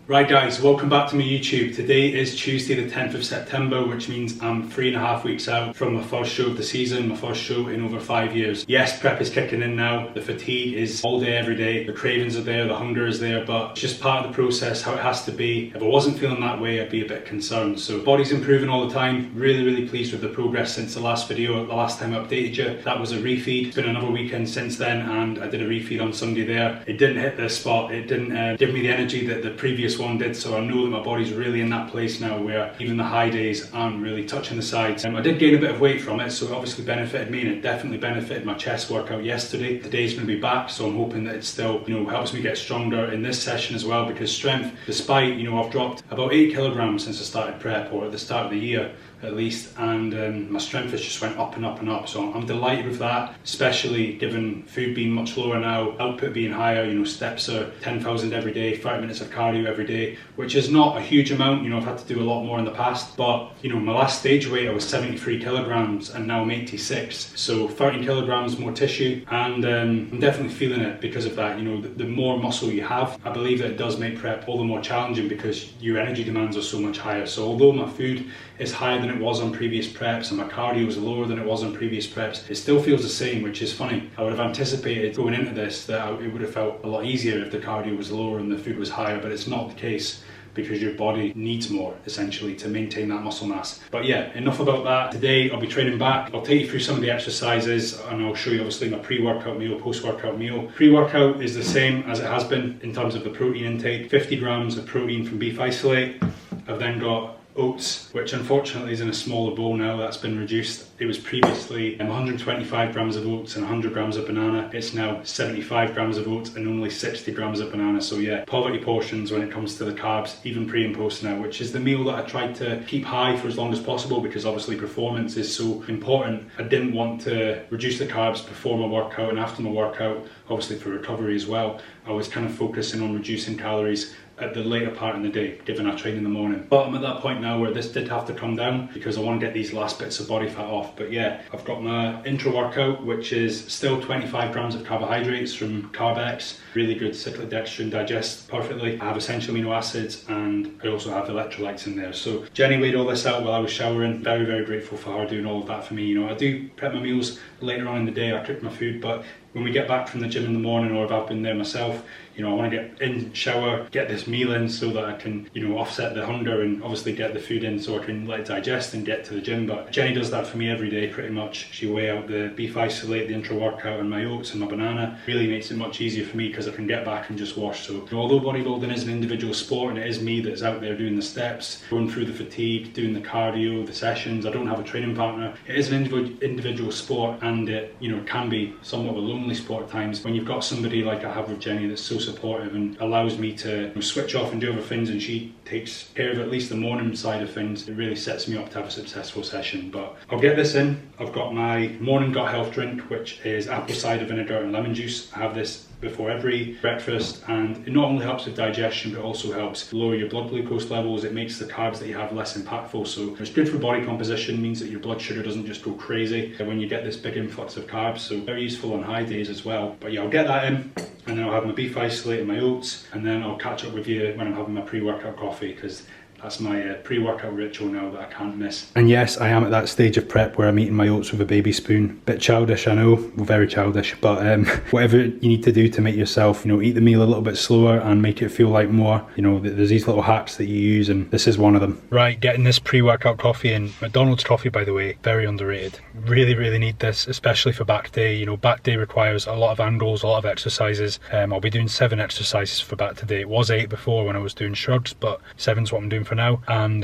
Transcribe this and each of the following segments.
Right guys, welcome back to my YouTube. Today is Tuesday the 10th of September, which means I'm 3.5 weeks out from my first show of the season, my first show in over 5 years. Yes, prep is kicking in now, the fatigue is all day every day, the cravings are there, the hunger is there, but it's just part of the process, how it has to be. If I wasn't feeling that way, I'd be a bit concerned. So body's improving all the time, really pleased with the progress since the last video, the last time I updated you. That was a refeed. It's been another weekend since then and I did a refeed on Sunday there. It didn't hit this spot, it didn't give me the energy that the previous one did, so I know that my body's really in that place now where even the high days aren't really touching the sides. I did gain a bit of weight from it, so it obviously benefited me, and it definitely benefited my chest workout yesterday. Today's going to be back, so I'm hoping that it still, helps me get stronger in this session as well, because strength, despite, I've dropped about 8 kilograms since I started prep, or at the start of the year at least, and my strength has just went up and up and up, so I'm delighted with that, especially given food being much lower now, output being higher. Steps are 10,000 every day, 30 minutes of cardio every day, which is not a huge amount. I've had to do a lot more in the past, but my last stage weight I was 73 kilograms and now I'm 86, so 30 kilograms more tissue, and I'm definitely feeling it because of that. The more muscle you have, I believe that it does make prep all the more challenging because your energy demands are so much higher. So although my food is higher than it was on previous preps and my cardio is lower than it was on previous preps, it still feels the same, which is funny. I would have anticipated going into this that it would have felt a lot easier if the cardio was lower and the food was higher, but it's not the case, because your body needs more essentially to maintain that muscle mass. But yeah, enough about that. Today I'll be training back. I'll take you through some of the exercises and I'll show you obviously my pre-workout meal, post-workout meal. Pre-workout is the same as it has been in terms of the protein intake. 50 grams of protein from beef isolate. I've then got oats, which unfortunately is in a smaller bowl now. That's been reduced. It was previously 125 grams of oats and 100 grams of banana. It's now 75 grams of oats and only 60 grams of banana. So yeah, poverty portions when it comes to the carbs, even pre and post now, which is the meal that I tried to keep high for as long as possible, because obviously performance is so important. I didn't want to reduce the carbs before my workout and after my workout, obviously for recovery as well. I was kind of focusing on reducing calories at the later part in the day, given I train in the morning. But I'm at that point now where this did have to come down because I want to get these last bits of body fat off. But yeah, I've got my intro workout, which is still 25 grams of carbohydrates from Carbex, really good cyclic dextrin, digest perfectly. I have essential amino acids and I also have electrolytes in there. So Jenny laid all this out while I was showering. Very grateful for her doing all of that for me. I do prep my meals later on in the day, I cook my food, but when we get back from the gym in the morning, or if I've been there myself, I want to get in, shower, get this meal in so that I can, offset the hunger and obviously get the food in so I can let it digest and get to the gym. But Jenny does that for me every day pretty much. She weigh out the beef isolate, the intro workout, and my oats and my banana. Really makes it much easier for me because I can get back and just wash. So although bodybuilding is an individual sport and it is me that's out there doing the steps, going through the fatigue, doing the cardio, the sessions, I don't have a training partner. It is an individual sport, and it can be somewhat of a lonely sport at times when you've got somebody like I have with Jenny that's so supportive and allows me to switch off and do other things, and she takes care of at least the morning side of things. It really sets me up to have a successful session. But I'll get this in. I've got my morning gut health drink, which is apple cider vinegar and lemon juice. I have this before every breakfast, and it not only helps with digestion but also helps lower your blood glucose levels. It makes the carbs that you have less impactful, so it's good for body composition, means that your blood sugar doesn't just go crazy when you get this big influx of carbs, so very useful on high days as well. But yeah, I'll get that in, and then I'll have my beef isolate and my oats, and then I'll catch up with you when I'm having my pre-workout coffee, because that's my pre-workout ritual now that I can't miss. And yes, I am at that stage of prep where I'm eating my oats with a baby spoon. Bit childish, I know, well, very childish, but whatever you need to do to make yourself, eat the meal a little bit slower and make it feel like more, there's these little hacks that you use, and this is one of them. Right, getting this pre-workout coffee in. McDonald's coffee, by the way, very underrated. Really need this, especially for back day. Back day requires a lot of angles, a lot of exercises. I'll be doing 7 exercises for back today. It was 8 before when I was doing shrugs, but 7's what I'm doing for now. And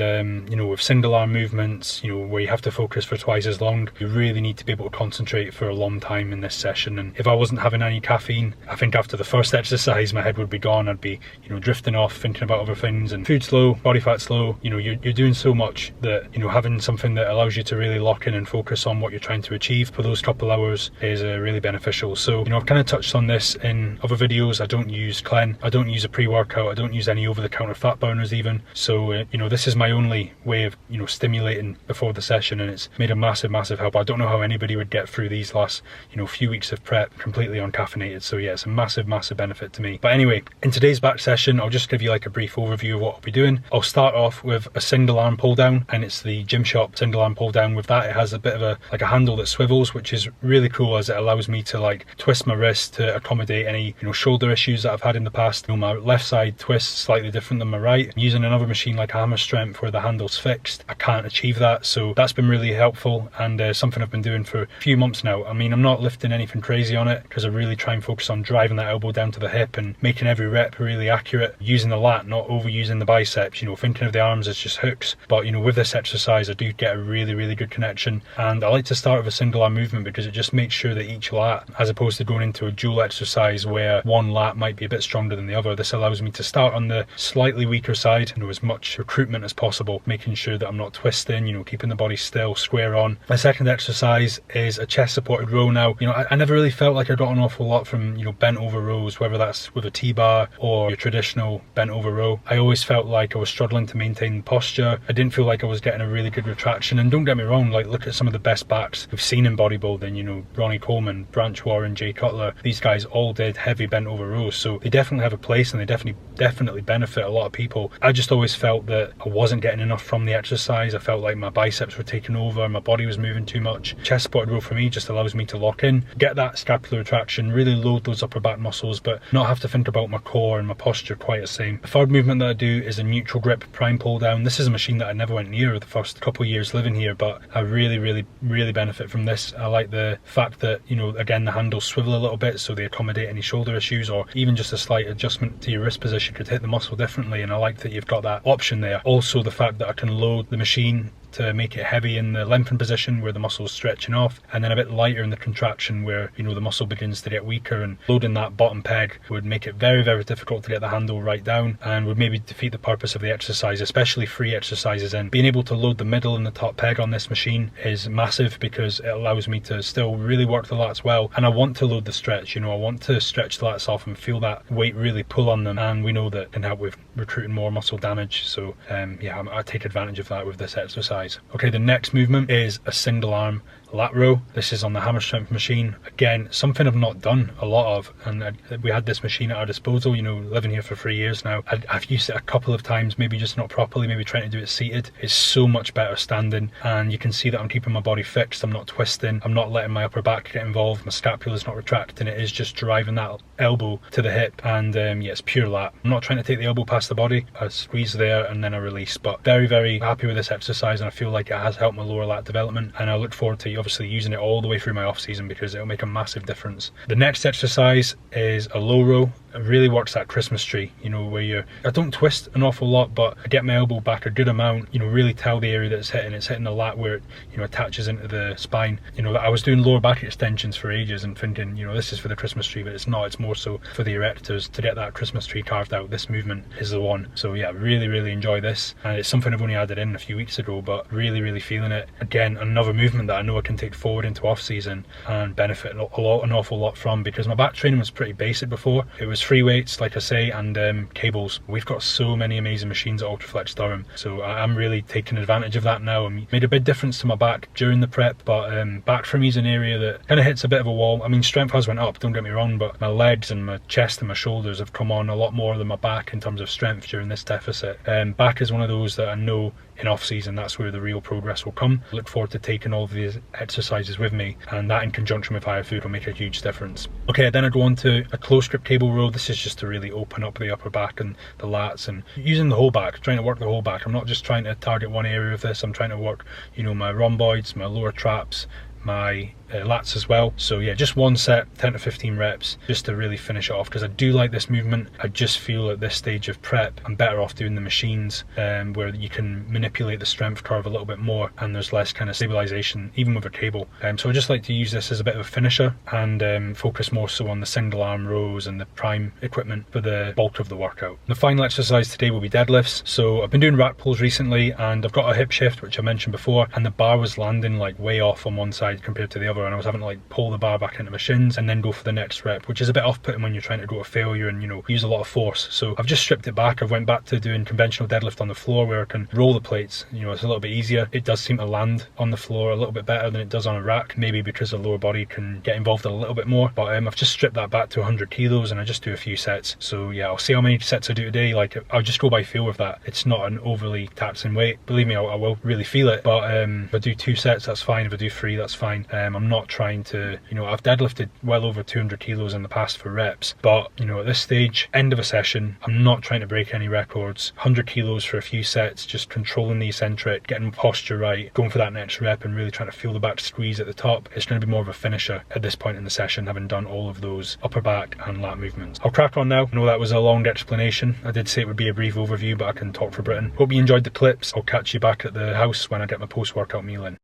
with single arm movements, where you have to focus for twice as long, you really need to be able to concentrate for a long time in this session. And if I wasn't having any caffeine, I think after the first exercise my head would be gone. I'd be drifting off, thinking about other things, and food's low, body fat's low. You're doing so much that having something that allows you to really lock in and focus on what you're trying to achieve for those couple hours is really beneficial. So I've kind of touched on this in other videos. I don't use Clen, I don't use a pre-workout, I don't use any over-the-counter fat burners even. So you know, this is my only way of, you know, stimulating before the session, and it's made a massive help. I don't know how anybody would get through these last, you know, few weeks of prep completely uncaffeinated. So yeah, it's a massive benefit to me. But anyway, in today's back session, I'll just give you like a brief overview of what I'll be doing. I'll start off with a single arm pull down, and it's the Gymshop single arm pull down. With that, it has a bit of a like a handle that swivels, which is really cool, as it allows me to like twist my wrist to accommodate any, you know, shoulder issues that I've had in the past. You know, my left side twists slightly different than my right. Using another machine like Hammer Strength where the handle's fixed, I can't achieve that. So that's been really helpful, and something I've been doing for a few months now. I mean, I'm not lifting anything crazy on it because I really try and focus on driving that elbow down to the hip and making every rep really accurate, using the lat, not overusing the biceps, you know, thinking of the arms as just hooks. But you know, with this exercise I do get a really good connection, and I like to start with a single arm movement because it just makes sure that each lat, as opposed to going into a dual exercise where one lat might be a bit stronger than the other, this allows me to start on the slightly weaker side, you know, as much recruitment as possible, making sure that I'm not twisting, you know, keeping the body still, square on. My second exercise is a chest supported row. Now, you know, I never really felt like I got an awful lot from, you know, bent over rows, whether that's with a T-bar or your traditional bent over row. I always felt like I was struggling to maintain posture. I didn't feel like I was getting a really good retraction, and don't get me wrong, like look at some of the best backs we've seen in bodybuilding, you know, Ronnie Coleman, Branch Warren, Jay Cutler. These guys all did heavy bent over rows, so they definitely have a place, and they definitely benefit a lot of people. I just always felt that I wasn't getting enough from the exercise. I felt like my biceps were taking over, my body was moving too much. Chest supported row for me just allows me to lock in, get that scapular retraction, really load those upper back muscles, but not have to think about my core and my posture quite the same. The third movement that I do is a neutral grip prime pull down. This is a machine that I never went near the first couple of years living here, but I really benefit from this. I like the fact that, you know, again, the handles swivel a little bit so they accommodate any shoulder issues, or even just a slight adjustment to your wrist position could hit the muscle differently, and I like that you've got that option there. Also the fact that I can load the machine to make it heavy in the lengthened position where the muscle is stretching off, and then a bit lighter in the contraction where, you know, the muscle begins to get weaker, and loading that bottom peg would make it very difficult to get the handle right down, and would maybe defeat the purpose of the exercise, especially free exercises. And being able to load the middle and the top peg on this machine is massive because it allows me to still really work the lats well, and I want to load the stretch, you know, I want to stretch the lats off and feel that weight really pull on them, and we know that can help with recruiting more muscle damage. So yeah, I take advantage of that with this exercise. Okay, the next movement is a single arm lat row. This is on the Hammer Strength machine. Again, something I've not done a lot of, and we had this machine at our disposal, you know, living here for 3 years now. I've used it a couple of times, maybe just not properly, maybe trying to do it seated. It's so much better standing, and you can see that I'm keeping my body fixed, I'm not twisting, I'm not letting my upper back get involved, my scapula's not retracting, it is just driving that elbow to the hip, and yeah, it's pure lat. I'm not trying to take the elbow past the body, I squeeze there and then I release, but very happy with this exercise, and I feel like it has helped my lower lat development, and I look forward to obviously using it all the way through my off season because it'll make a massive difference. The next exercise is a low row. It really works that Christmas tree, you know, where I don't twist an awful lot, but I get my elbow back a good amount, you know, really tell the area that it's hitting the lat where it, you know, attaches into the spine. You know, I was doing lower back extensions for ages and thinking, you know, this is for the Christmas tree, but it's not, it's more so for the erectors to get that Christmas tree carved out. This movement is the one. So yeah, really enjoy this, and it's something I've only added in a few weeks ago, but really feeling it. Again, another movement that I know I can take forward into off season and benefit an awful lot from, because my back training was pretty basic before. It was free weights, like I say, and cables. We've got so many amazing machines at Ultraflex Durham, so I'm really taking advantage of that now, and made a big difference to my back during the prep. But back for me is an area that kind of hits a bit of a wall. I mean, strength has went up, don't get me wrong, but my legs and my chest and my shoulders have come on a lot more than my back in terms of strength during this deficit. Back is one of those that I know in off season, that's where the real progress will come. Look forward to taking all of these exercises with me, and that in conjunction with higher food will make a huge difference. Okay, then I go on to a close grip cable row. This is just to really open up the upper back and the lats, and using the whole back, trying to work the whole back. I'm not just trying to target one area of this, I'm trying to work, you know, my rhomboids, my lower traps, my lats as well. So yeah, just one set, 10 to 15 reps, just to really finish it off, because I do like this movement. I just feel at this stage of prep I'm better off doing the machines, where you can manipulate the strength curve a little bit more and there's less kind of stabilization even with a cable. So I just like to use this as a bit of a finisher, and focus more so on the single arm rows and the prime equipment for the bulk of the workout. The final exercise today will be deadlifts. So I've been doing rack pulls recently, and I've got a hip shift which I mentioned before, and the bar was landing like way off on one side side compared to the other, and I was having to like pull the bar back into my shins and then go for the next rep, which is a bit off-putting when you're trying to go to failure and, you know, use a lot of force. So I've just stripped it back. I've went back to doing conventional deadlift on the floor where I can roll the plates. You know, it's a little bit easier. It does seem to land on the floor a little bit better than it does on a rack, maybe because the lower body can get involved a little bit more. But I've just stripped that back to 100 kilos and I just do a few sets. So yeah, I'll see how many sets I do today. Like, I'll just go by feel with that. It's not an overly taxing weight. Believe me, I will really feel it. But if I do 2 sets, that's fine. If I do 3, that's fine. I'm not trying to, you know, I've deadlifted well over 200 kilos in the past for reps, but you know, at this stage, end of a session, I'm not trying to break any records. 100 kilos for a few sets, just controlling the eccentric, getting posture right, going for that next rep and really trying to feel the back squeeze at the top. It's going to be more of a finisher at this point in the session, having done all of those upper back and lat movements. I'll crack on now. I know that was a long explanation. I did say it would be a brief overview, but I can talk for Britain. Hope you enjoyed the clips. I'll catch you back at the house when I get my post-workout meal in.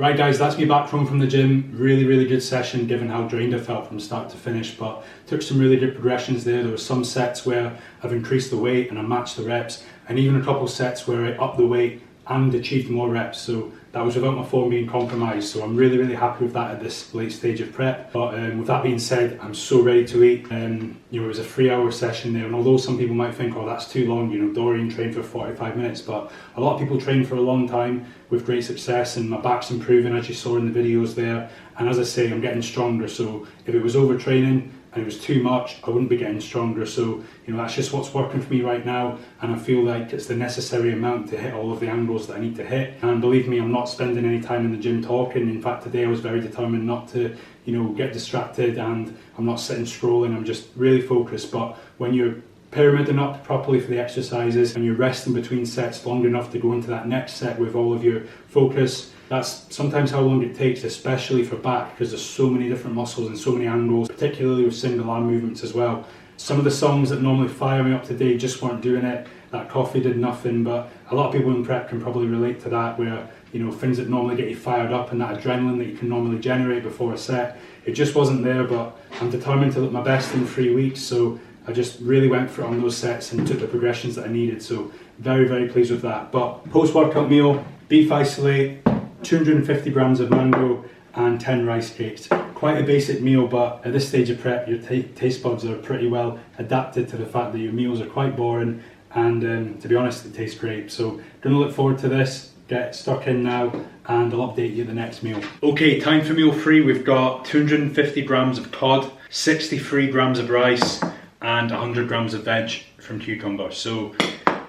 Right guys, that's me back home from the gym. Really good session given how drained I felt from start to finish, but took some really good progressions there. There were some sets where I've increased the weight and I matched the reps, and even a couple of sets where I upped the weight and achieved more reps. So that was without my form being compromised. So I'm really happy with that at this late stage of prep. But with that being said, I'm so ready to eat. You know, it was a 3-hour session there, and although some people might think, oh, that's too long, you know, Dorian trained for 45 minutes, but a lot of people train for a long time with great success, and my back's improving as you saw in the videos there. And as I say, I'm getting stronger. So if it was overtraining and it was too much, I wouldn't be getting stronger. So, you know, that's just what's working for me right now, and I feel like it's the necessary amount to hit all of the angles that I need to hit. And believe me, I'm not spending any time in the gym talking. In fact, today I was very determined not to, you know, get distracted, and I'm not sitting scrolling. I'm just really focused. But when you're pyramiding up properly for the exercises and you're resting between sets long enough to go into that next set with all of your focus, that's sometimes how long it takes, especially for back, because there's so many different muscles and so many angles, particularly with single arm movements as well. Some of the songs that normally fire me up today just weren't doing it. That coffee did nothing, but a lot of people in prep can probably relate to that, where, you know, things that normally get you fired up and that adrenaline that you can normally generate before a set, it just wasn't there. But I'm determined to look my best in 3 weeks, so I just really went for it on those sets and took the progressions that I needed. So very pleased with that. But post-workout meal, beef isolate, 250 grams of mango and 10 rice cakes. Quite a basic meal, but at this stage of prep, your taste buds are pretty well adapted to the fact that your meals are quite boring, and to be honest, it tastes great. So gonna look forward to this. Get stuck in now, and I'll update you the next meal. Okay, time for meal 3. We've got 250 grams of cod, 63 grams of rice, and 100 grams of veg from cucumber. So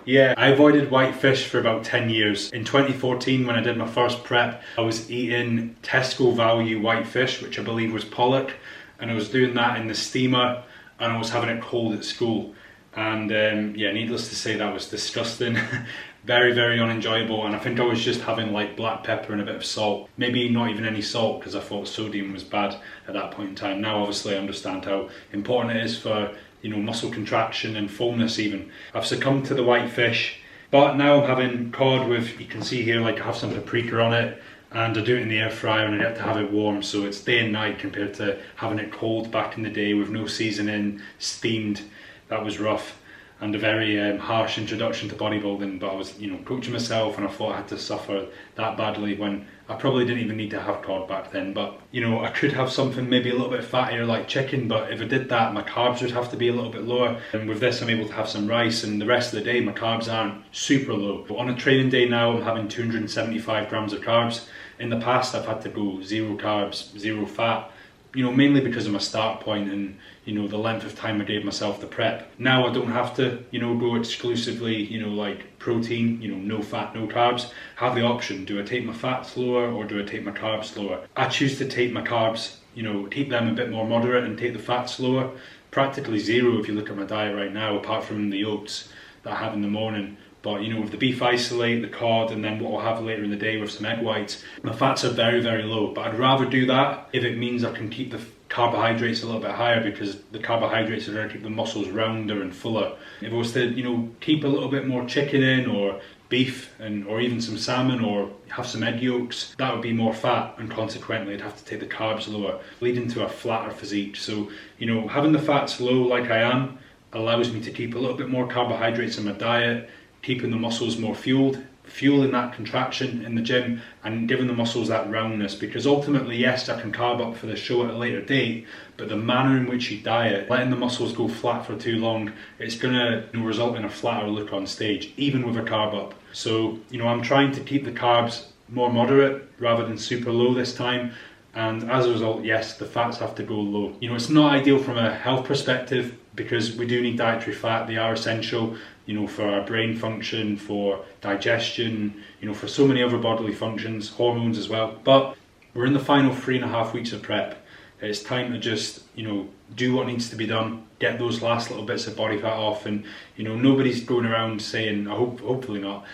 yeah, I avoided white fish for about 10 years. In 2014, when I did my first prep, I was eating Tesco value white fish, which I believe was pollock, and I was doing that in the steamer, and I was having it cold at school. And yeah, needless to say, that was disgusting. very unenjoyable, and I think I was just having like black pepper and a bit of salt, maybe not even any salt, because I thought sodium was bad at that point in time. Now obviously I understand how important it is for, you know, muscle contraction and fullness even. I've succumbed to the white fish, but now I'm having cod with, you can see here, like I have some paprika on it, and I do it in the air fryer and I get to have it warm, so it's day and night compared to having it cold back in the day with no seasoning, steamed. That was rough, and a very harsh introduction to bodybuilding, but I was, you know, coaching myself, and I thought I had to suffer that badly when I probably didn't even need to have cod back then. But, you know, I could have something maybe a little bit fattier like chicken, but if I did that, my carbs would have to be a little bit lower. And with this, I'm able to have some rice, and the rest of the day, my carbs aren't super low. But on a training day now, I'm having 275 grams of carbs. In the past, I've had to go 0 carbs, 0 fat, you know, mainly because of my start point and, you know, the length of time I gave myself to prep. Now I don't have to, you know, go exclusively, you know, like protein, you know, no fat, no carbs. I have the option. Do I take my fats lower or do I take my carbs lower? I choose to take my carbs, you know, keep them a bit more moderate and take the fats lower. Practically 0 if you look at my diet right now, apart from the oats that I have in the morning. But you know, with the beef isolate, the cod, and then what I'll have later in the day with some egg whites, my fats are very, very low. But I'd rather do that if it means I can keep the carbohydrates a little bit higher, because the carbohydrates are going to keep the muscles rounder and fuller. If I was to, you know, keep a little bit more chicken in, or beef, or even some salmon, or have some egg yolks, that would be more fat, and consequently I'd have to take the carbs lower, leading to a flatter physique. So, you know, having the fats low like I am allows me to keep a little bit more carbohydrates in my diet, keeping the muscles more fueling that contraction in the gym, and giving the muscles that roundness. Because ultimately, yes, I can carb up for the show at a later date, but the manner in which you diet, letting the muscles go flat for too long, it's going to result in a flatter look on stage, even with a carb up. So, you know, I'm trying to keep the carbs more moderate rather than super low this time, and as a result, yes, the fats have to go low. You know, it's not ideal from a health perspective, because we do need dietary fat. They are essential, you know, for our brain function, for digestion, you know, for so many other bodily functions, hormones as well. But we're in the final 3.5 weeks of prep. It's time to just, you know, do what needs to be done, get those last little bits of body fat off. And, you know, nobody's going around saying, hopefully not,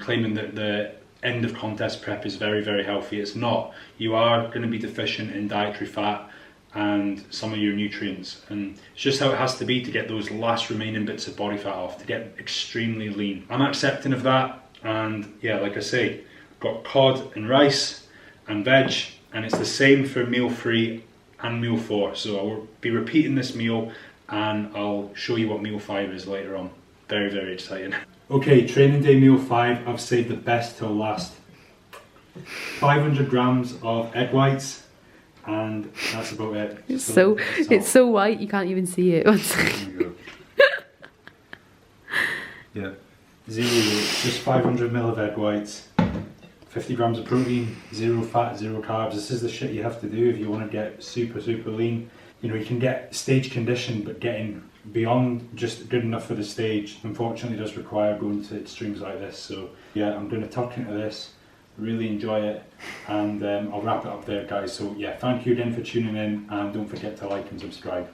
claiming that the end of contest prep is very, very healthy. It's not. You are going to be deficient in dietary fat and some of your nutrients, and it's just how it has to be to get those last remaining bits of body fat off, to get extremely lean. I'm accepting of that, and yeah, like I say, got cod and rice and veg, and it's the same for meal 3 and meal 4. So I will be repeating this meal, and I'll show you what meal 5 is later on. Very, very exciting. Okay, training day meal 5, I've saved the best till last. 500 grams of egg whites, and that's about it. It's so white you can't even see it. Yeah, 0 yolks, just 500 ml of egg whites, 50 grams of protein, 0 fat, 0 carbs. This is the shit you have to do if you want to get super, super lean. You know, you can get stage conditioned, but getting beyond just good enough for the stage, unfortunately, does require going to extremes like this. So yeah, I'm going to tuck into this, really enjoy it, and I'll wrap it up there, guys. So yeah, thank you again for tuning in, and don't forget to like and subscribe.